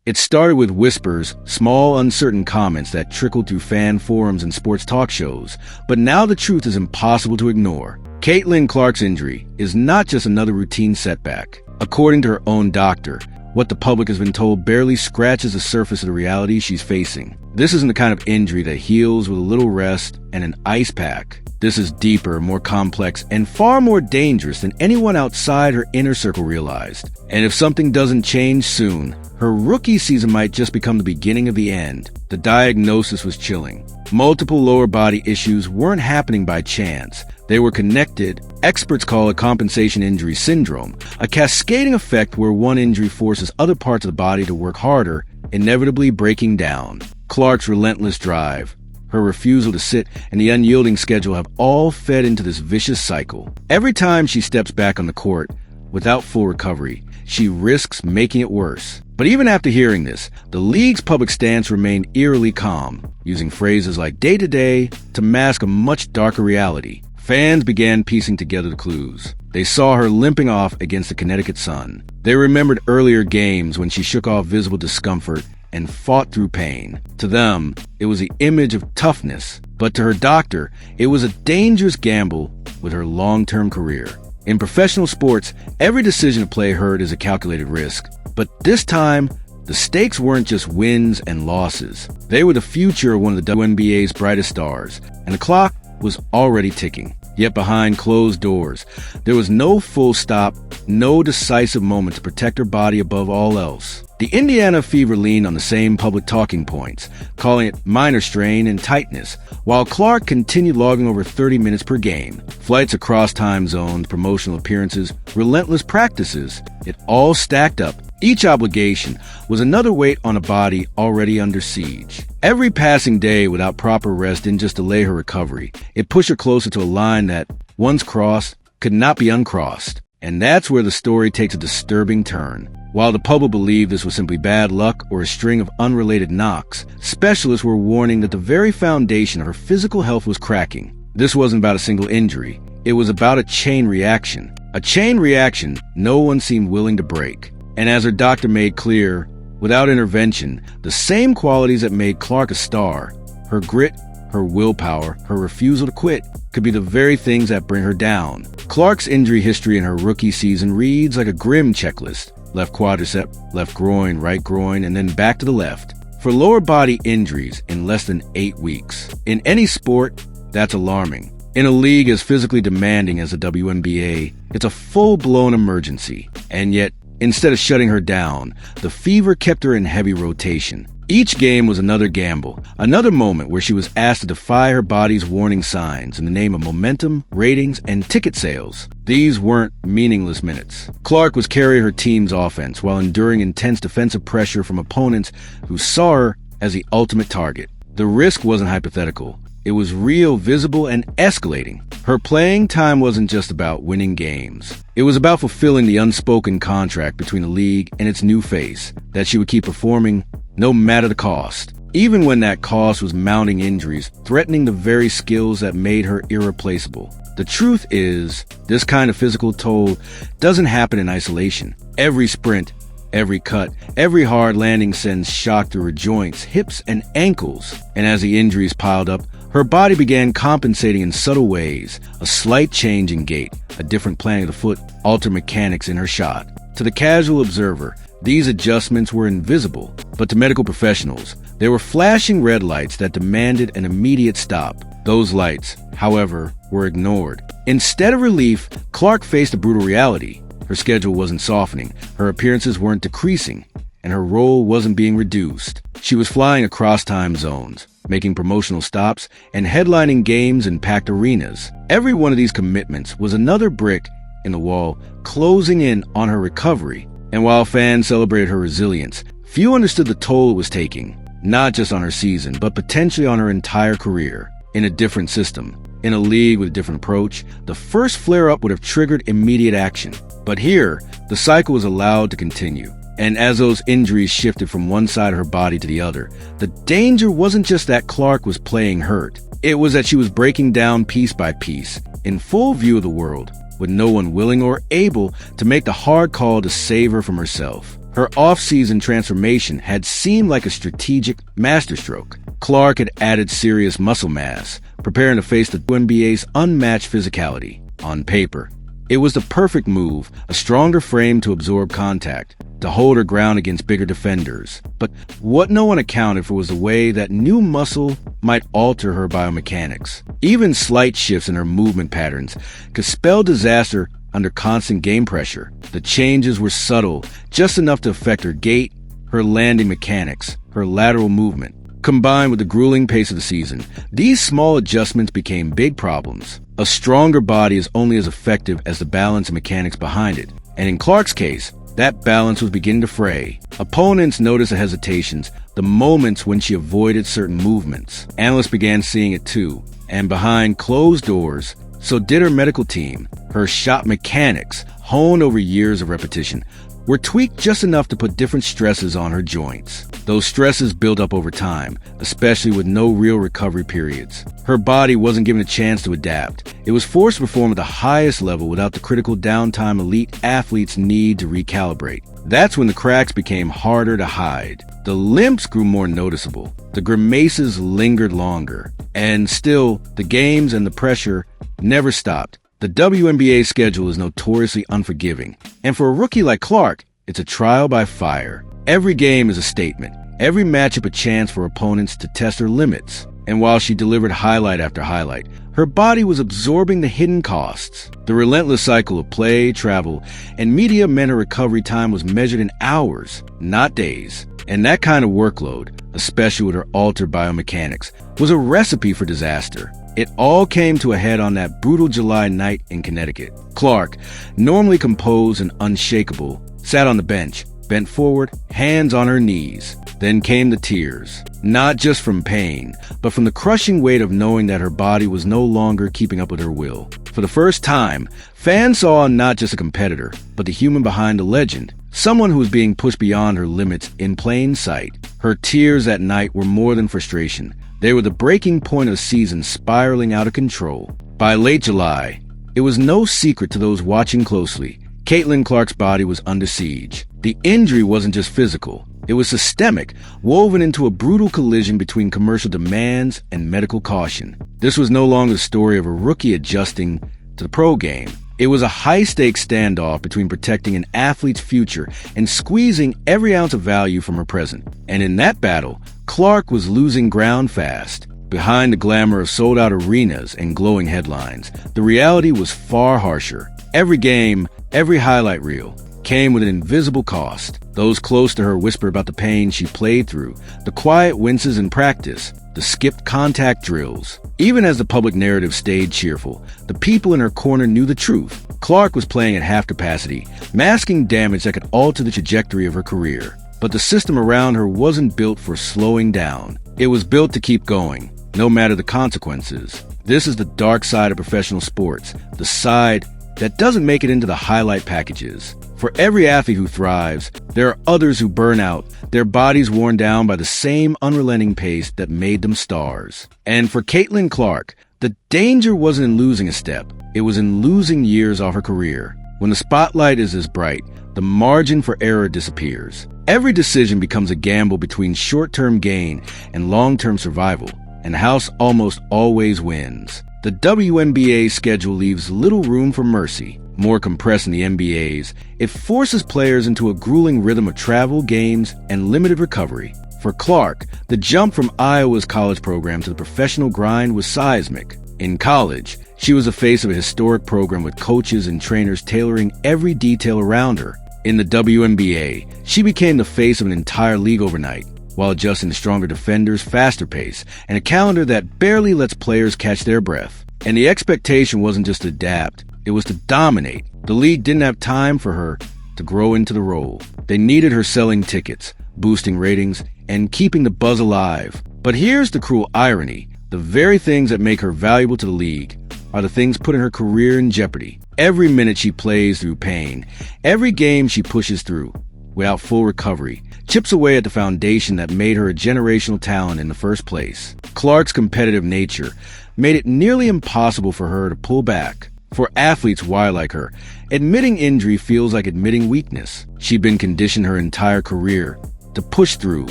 It started with whispers, small, uncertain comments that trickled through fan forums and sports talk shows, but now the truth is impossible to ignore. Caitlin Clark's injury is not just another routine setback. According to her own doctor, what the public has been told barely scratches the surface of the reality she's facing. This isn't the kind of injury that heals with a little rest and an ice pack. This is deeper, more complex, and far more dangerous than anyone outside her inner circle realized. And if something doesn't change soon, her rookie season might just become the beginning of the end. The diagnosis was chilling. Multiple lower body issues weren't happening by chance. They were connected. Experts call it compensation injury syndrome, a cascading effect where one injury forces other parts of the body to work harder, inevitably breaking down. Clark's relentless drive, her refusal to sit, and the unyielding schedule have all fed into this vicious cycle. Every time she steps back on the court, without full recovery, she risks making it worse. But even after hearing this, the league's public stance remained eerily calm, using phrases like day-to-day to mask a much darker reality. Fans began piecing together the clues. They saw her limping off against the Connecticut Sun. They remembered earlier games when she shook off visible discomfort and fought through pain. To them, it was the image of toughness, but to her doctor, it was a dangerous gamble with her long-term career. In professional sports, every decision to play hurt is a calculated risk. But this time, the stakes weren't just wins and losses. They were the future of one of the WNBA's brightest stars, and the clock was already ticking. Yet behind closed doors, there was no full stop, no decisive moment to protect her body above all else. The Indiana Fever leaned on the same public talking points, calling it minor strain and tightness, while Clark continued logging over 30 minutes per game. Flights across time zones, promotional appearances, relentless practices, it all stacked up. Each obligation was another weight on a body already under siege. Every passing day without proper rest didn't just delay her recovery. It pushed her closer to a line that, once crossed, could not be uncrossed. And that's where the story takes a disturbing turn. While the public believed this was simply bad luck or a string of unrelated knocks, specialists were warning that the very foundation of her physical health was cracking. This wasn't about a single injury. It was about a chain reaction. A chain reaction no one seemed willing to break. And as her doctor made clear, without intervention, the same qualities that made Clark a star, her grit, her willpower, her refusal to quit, could be the very things that bring her down. Clark's injury history in her rookie season reads like a grim checklist. Left quadricep, left groin, right groin, and then back to the left. For lower body injuries in less than 8 weeks. In any sport, that's alarming. In a league as physically demanding as the WNBA, it's a full-blown emergency. And yet, instead of shutting her down, the fever kept her in heavy rotation. Each game was another gamble, another moment where she was asked to defy her body's warning signs in the name of momentum, ratings, and ticket sales. These weren't meaningless minutes. Clark was carrying her team's offense while enduring intense defensive pressure from opponents who saw her as the ultimate target. The risk wasn't hypothetical. It was real, visible, and escalating. Her playing time wasn't just about winning games. It was about fulfilling the unspoken contract between the league and its new face, that she would keep performing no matter the cost. Even when that cost was mounting injuries, threatening the very skills that made her irreplaceable. The truth is, this kind of physical toll doesn't happen in isolation. Every sprint, every cut, every hard landing sends shock through her joints, hips, and ankles. And as the injuries piled up, her body began compensating in subtle ways. A slight change in gait, a different planting of the foot, altered mechanics in her shot. To the casual observer, these adjustments were invisible, but to medical professionals, they were flashing red lights that demanded an immediate stop. Those lights, however, were ignored. Instead of relief, Clark faced a brutal reality. Her schedule wasn't softening, her appearances weren't decreasing, and her role wasn't being reduced. She was flying across time zones, making promotional stops, and headlining games in packed arenas. Every one of these commitments was another brick in the wall, closing in on her recovery. And while fans celebrated her resilience, few understood the toll it was taking, not just on her season, but potentially on her entire career. In a different system, in a league with a different approach, the first flare-up would have triggered immediate action. But here, the cycle was allowed to continue. And as those injuries shifted from one side of her body to the other, the danger wasn't just that Clark was playing hurt. It was that she was breaking down piece by piece, in full view of the world, with no one willing or able to make the hard call to save her from herself. Her off-season transformation had seemed like a strategic masterstroke. Clark had added serious muscle mass, preparing to face the WNBA's unmatched physicality. On paper, it was the perfect move, a stronger frame to absorb contact, to hold her ground against bigger defenders. But what no one accounted for was the way that new muscle might alter her biomechanics. Even slight shifts in her movement patterns could spell disaster under constant game pressure. The changes were subtle, just enough to affect her gait, her landing mechanics, her lateral movement. Combined with the grueling pace of the season, these small adjustments became big problems. A stronger body is only as effective as the balance and mechanics behind it. And in Clark's case, that balance was beginning to fray. Opponents noticed the hesitations, the moments when she avoided certain movements. Analysts began seeing it too. And behind closed doors, so did her medical team. Her shot mechanics, honed over years of repetition, were tweaked just enough to put different stresses on her joints. Those stresses built up over time, especially with no real recovery periods. Her body wasn't given a chance to adapt. It was forced to perform at the highest level without the critical downtime elite athletes need to recalibrate. That's when the cracks became harder to hide. The limps grew more noticeable. The grimaces lingered longer. And still, the games and the pressure never stopped. The WNBA schedule is notoriously unforgiving, and for a rookie like Clark, it's a trial by fire. Every game is a statement, every matchup a chance for opponents to test her limits. And while she delivered highlight after highlight, her body was absorbing the hidden costs. The relentless cycle of play, travel, and media meant her recovery time was measured in hours, not days. And that kind of workload, especially with her altered biomechanics, was a recipe for disaster. It all came to a head on that brutal July night in Connecticut. Clark, normally composed and unshakable, sat on the bench, bent forward, hands on her knees. Then came the tears, not just from pain, but from the crushing weight of knowing that her body was no longer keeping up with her will. For the first time, fans saw not just a competitor, but the human behind the legend, someone who was being pushed beyond her limits in plain sight. Her tears that night were more than frustration. They were the breaking point of the season spiraling out of control. By late July, it was no secret to those watching closely. Caitlin Clark's body was under siege. The injury wasn't just physical. It was systemic, woven into a brutal collision between commercial demands and medical caution. This was no longer the story of a rookie adjusting to the pro game. It was a high-stakes standoff between protecting an athlete's future and squeezing every ounce of value from her present. And in that battle, Clark was losing ground fast. Behind the glamour of sold-out arenas and glowing headlines, the reality was far harsher. Every game, every highlight reel, came with an invisible cost. Those close to her whispered about the pain she played through, the quiet winces in practice, the skipped contact drills. Even as the public narrative stayed cheerful, the people in her corner knew the truth. Clark was playing at half capacity, masking damage that could alter the trajectory of her career. But the system around her wasn't built for slowing down. It was built to keep going, no matter the consequences. This is the dark side of professional sports, the side that doesn't make it into the highlight packages. For every athlete who thrives, there are others who burn out, their bodies worn down by the same unrelenting pace that made them stars. And for Caitlin Clark, the danger wasn't in losing a step, it was in losing years off her career. When the spotlight is as bright, the margin for error disappears. Every decision becomes a gamble between short-term gain and long-term survival, and the house almost always wins. The WNBA schedule leaves little room for mercy. More compressed than the NBA's, it forces players into a grueling rhythm of travel, games, and limited recovery. For Clark, the jump from Iowa's college program to the professional grind was seismic. In college, she was the face of a historic program with coaches and trainers tailoring every detail around her. In the WNBA, she became the face of an entire league overnight, while adjusting to stronger defenders, faster pace, and a calendar that barely lets players catch their breath. And the expectation wasn't just to adapt, it was to dominate. The league didn't have time for her to grow into the role. They needed her selling tickets, boosting ratings, and keeping the buzz alive. But here's the cruel irony. The very things that make her valuable to the league are the things putting her career in jeopardy. Every minute she plays through pain, every game she pushes through without full recovery, chips away at the foundation that made her a generational talent in the first place. Clark's competitive nature made it nearly impossible for her to pull back. For athletes wired like her, admitting injury feels like admitting weakness. She'd been conditioned her entire career to push through,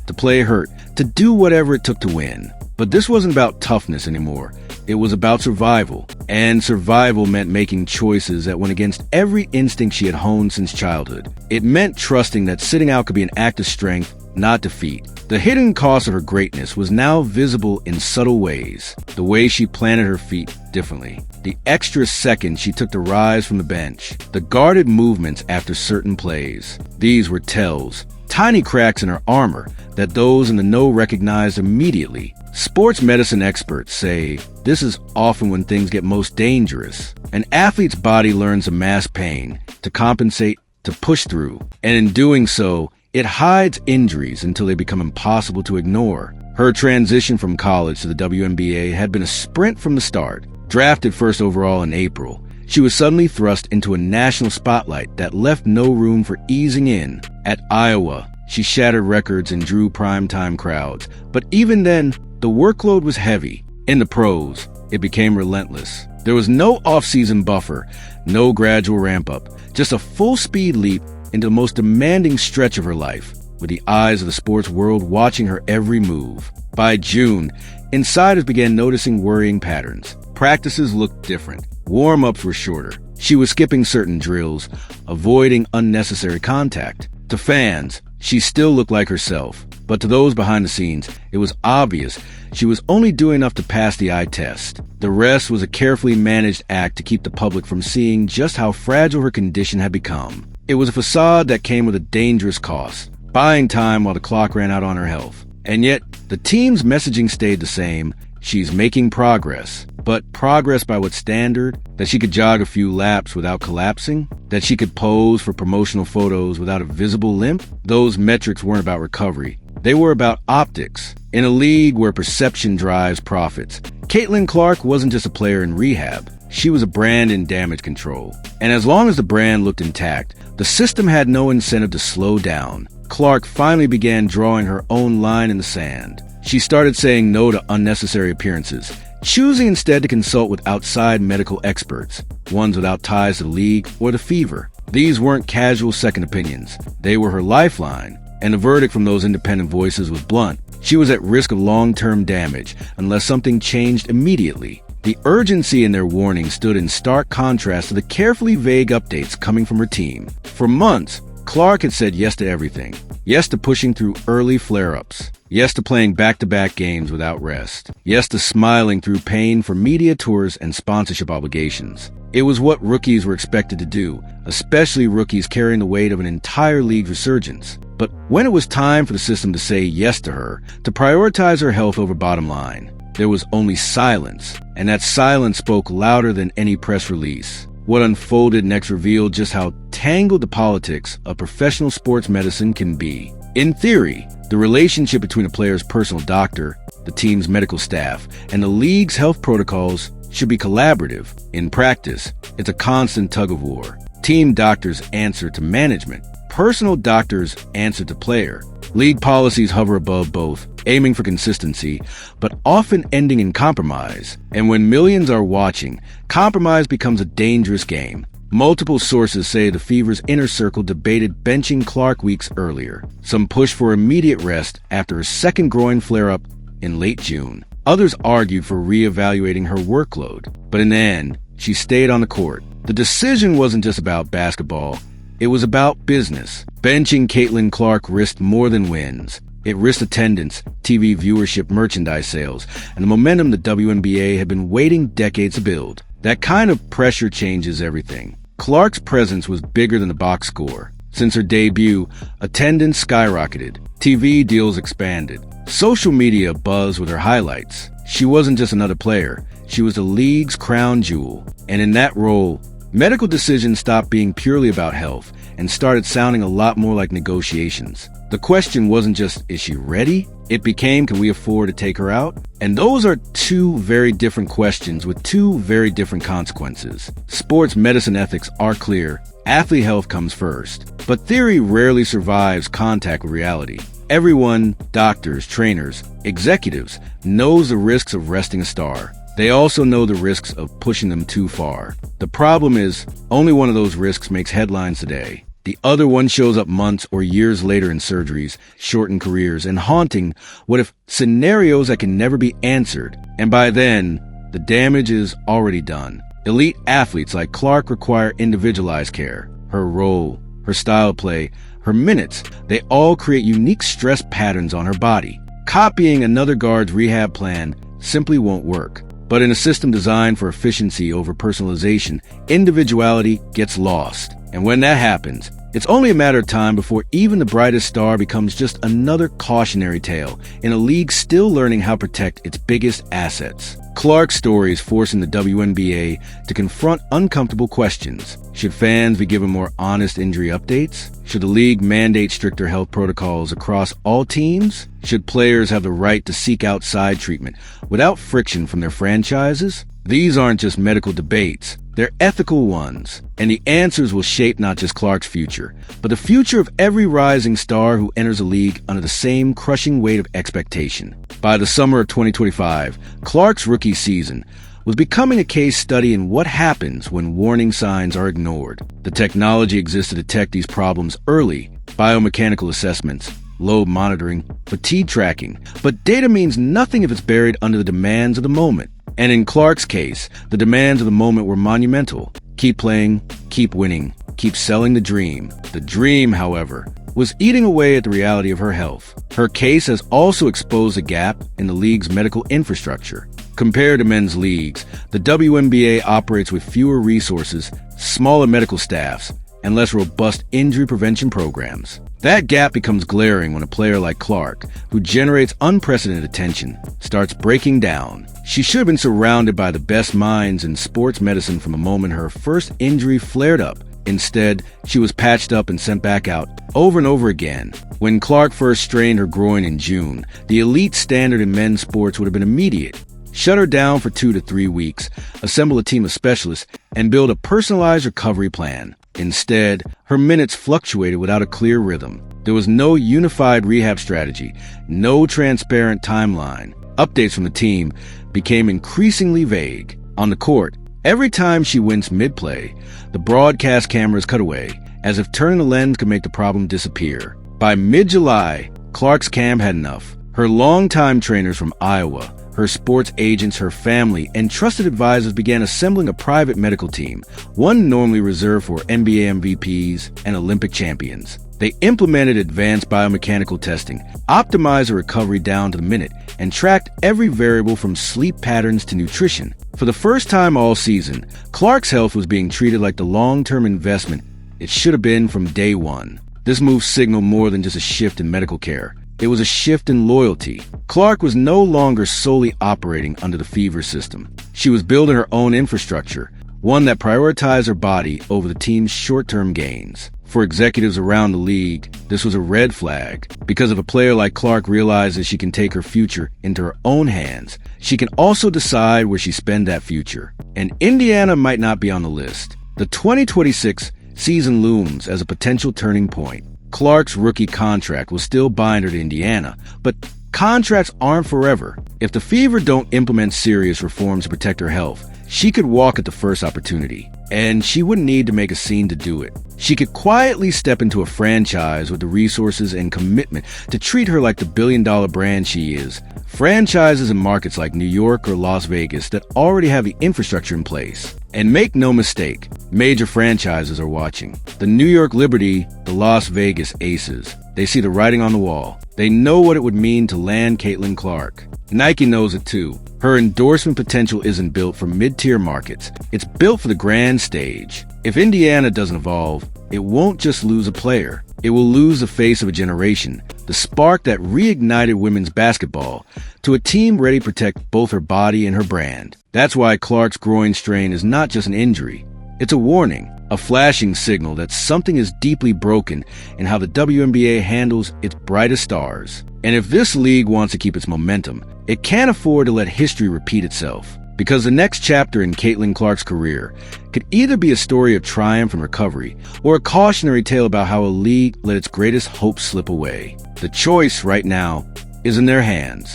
to play hurt, to do whatever it took to win. But this wasn't about toughness anymore. It was about survival. And survival meant making choices that went against every instinct she had honed since childhood. It meant trusting that sitting out could be an act of strength, not defeat. The hidden cost of her greatness was now visible in subtle ways. The way she planted her feet differently. The extra seconds she took to rise from the bench. The guarded movements after certain plays. These were tells. Tiny cracks in her armor that those in the know recognized immediately. Sports medicine experts say this is often when things get most dangerous. An athlete's body learns to mask pain, to compensate, to push through. And in doing so, it hides injuries until they become impossible to ignore. Her transition from college to the WNBA had been a sprint from the start. Drafted first overall in April, she was suddenly thrust into a national spotlight that left no room for easing in. At Iowa, she shattered records and drew primetime crowds. But even then, the workload was heavy. In the pros, it became relentless. There was no off-season buffer, no gradual ramp-up, just a full-speed leap into the most demanding stretch of her life, with the eyes of the sports world watching her every move. By June, insiders began noticing worrying patterns. Practices looked different. Warm-ups were shorter. She was skipping certain drills, avoiding unnecessary contact. To fans, she still looked like herself. But to those behind the scenes, it was obvious she was only doing enough to pass the eye test. The rest was a carefully managed act to keep the public from seeing just how fragile her condition had become. It was a facade that came with a dangerous cost, buying time while the clock ran out on her health. And yet, the team's messaging stayed the same. She's making progress. But progress by what standard? That she could jog a few laps without collapsing? That she could pose for promotional photos without a visible limp? Those metrics weren't about recovery. They were about optics. In a league where perception drives profits, Caitlin Clark wasn't just a player in rehab. She was a brand in damage control. And as long as the brand looked intact, the system had no incentive to slow down. Clark finally began drawing her own line in the sand. She started saying no to unnecessary appearances, choosing instead to consult with outside medical experts, ones without ties to the league or the fever. These weren't casual second opinions. They were her lifeline. And the verdict from those independent voices was blunt. She was at risk of long-term damage unless something changed immediately. The urgency in their warning stood in stark contrast to the carefully vague updates coming from her team. For months, Clark had said yes to everything. Yes to pushing through early flare-ups. Yes to playing back-to-back games without rest. Yes to smiling through pain for media tours and sponsorship obligations. It was what rookies were expected to do, especially rookies carrying the weight of an entire league's resurgence. But when it was time for the system to say yes to her, to prioritize her health over bottom line, there was only silence, and that silence spoke louder than any press release. What unfolded next revealed just how tangled the politics of professional sports medicine can be. In theory, the relationship between a player's personal doctor, the team's medical staff, and the league's health protocols should be collaborative. In practice, it's a constant tug-of-war. Team doctors answer to management. Personal doctors answer to player. League policies hover above both, aiming for consistency, but often ending in compromise. And when millions are watching, compromise becomes a dangerous game. Multiple sources say the Fever's inner circle debated benching Clark weeks earlier. Some pushed for immediate rest after a second groin flare-up in late June. Others argued for re-evaluating her workload. But in the end, she stayed on the court. The decision wasn't just about basketball. It was about business. Benching Caitlin Clark risked more than wins. It risked attendance, TV viewership, merchandise sales, and the momentum the WNBA had been waiting decades to build. That kind of pressure changes everything. Clark's presence was bigger than the box score. Since her debut, attendance skyrocketed. TV deals expanded. Social media buzzed with her highlights. She wasn't just another player. She was the league's crown jewel. And in that role, medical decisions stopped being purely about health and started sounding a lot more like negotiations. The question wasn't just, is she ready? It became, can we afford to take her out? And those are two very different questions with two very different consequences. Sports medicine ethics are clear. Athlete health comes first. But theory rarely survives contact with reality. Everyone, doctors, trainers, executives, knows the risks of resting a star. They also know the risks of pushing them too far. The problem is, only one of those risks makes headlines today. The other one shows up months or years later in surgeries, shortened careers, and haunting what-if scenarios that can never be answered. And by then, the damage is already done. Elite athletes like Clark require individualized care. Her role, her style of play, her minutes, they all create unique stress patterns on her body. Copying another guard's rehab plan simply won't work. But in a system designed for efficiency over personalization, individuality gets lost. And when that happens, it's only a matter of time before even the brightest star becomes just another cautionary tale in a league still learning how to protect its biggest assets. Clark's story is forcing the WNBA to confront uncomfortable questions. Should fans be given more honest injury updates? Should the league mandate stricter health protocols across all teams? Should players have the right to seek outside treatment without friction from their franchises? These aren't just medical debates. They're ethical ones, and the answers will shape not just Clark's future, but the future of every rising star who enters the league under the same crushing weight of expectation. By the summer of 2025, Clark's rookie season was becoming a case study in what happens when warning signs are ignored. The technology exists to detect these problems early: biomechanical assessments, load monitoring, fatigue tracking, but data means nothing if it's buried under the demands of the moment. And in Clark's case, the demands of the moment were monumental. Keep playing, keep winning, keep selling the dream. The dream, however, was eating away at the reality of her health. Her case has also exposed a gap in the league's medical infrastructure. Compared to men's leagues, the WNBA operates with fewer resources, smaller medical staffs, and less robust injury prevention programs. That gap becomes glaring when a player like Clark, who generates unprecedented attention, starts breaking down. She should have been surrounded by the best minds in sports medicine from the moment her first injury flared up. Instead, she was patched up and sent back out over and over again. When Clark first strained her groin in June, the elite standard in men's sports would have been immediate. Shut her down for 2 to 3 weeks, assemble a team of specialists, and build a personalized recovery plan. Instead, her minutes fluctuated without a clear rhythm. There was no unified rehab strategy, no transparent timeline. Updates from the team became increasingly vague. On the court, every time she winced mid-play, the broadcast cameras cut away, as if turning the lens could make the problem disappear. By mid-July, Clark's camp had enough. Her longtime trainers from Iowa, her sports agents, her family, and trusted advisors began assembling a private medical team, one normally reserved for NBA MVPs and Olympic champions. They implemented advanced biomechanical testing, optimized her recovery down to the minute, and tracked every variable from sleep patterns to nutrition. For the first time all season, Clark's health was being treated like the long-term investment it should have been from day one. This move signaled more than just a shift in medical care. It was a shift in loyalty. Clark was no longer solely operating under the Fever system. She was building her own infrastructure, one that prioritized her body over the team's short-term gains. For executives around the league, this was a red flag, because if a player like Clark realizes she can take her future into her own hands, she can also decide where she spends that future. And Indiana might not be on the list. The 2026 season looms as a potential turning point. Clark's rookie contract will still bind her to Indiana, but contracts aren't forever. If the Fever don't implement serious reforms to protect her health, she could walk at the first opportunity, and she wouldn't need to make a scene to do it. She could quietly step into a franchise with the resources and commitment to treat her like the billion-dollar brand she is. Franchises in markets like New York or Las Vegas that already have the infrastructure in place. And make no mistake, major franchises are watching. The New York Liberty, the Las Vegas Aces. They see the writing on the wall. They know what it would mean to land Caitlin Clark. Nike knows it too. Her endorsement potential isn't built for mid-tier markets. It's built for the grand stage. If Indiana doesn't evolve, it won't just lose a player. It will lose the face of a generation, the spark that reignited women's basketball, to a team ready to protect both her body and her brand. That's why Clark's groin strain is not just an injury. It's a warning, a flashing signal that something is deeply broken in how the WNBA handles its brightest stars. And if this league wants to keep its momentum, it can't afford to let history repeat itself. Because the next chapter in Caitlin Clark's career could either be a story of triumph and recovery, or a cautionary tale about how a league let its greatest hope slip away. The choice right now is in their hands.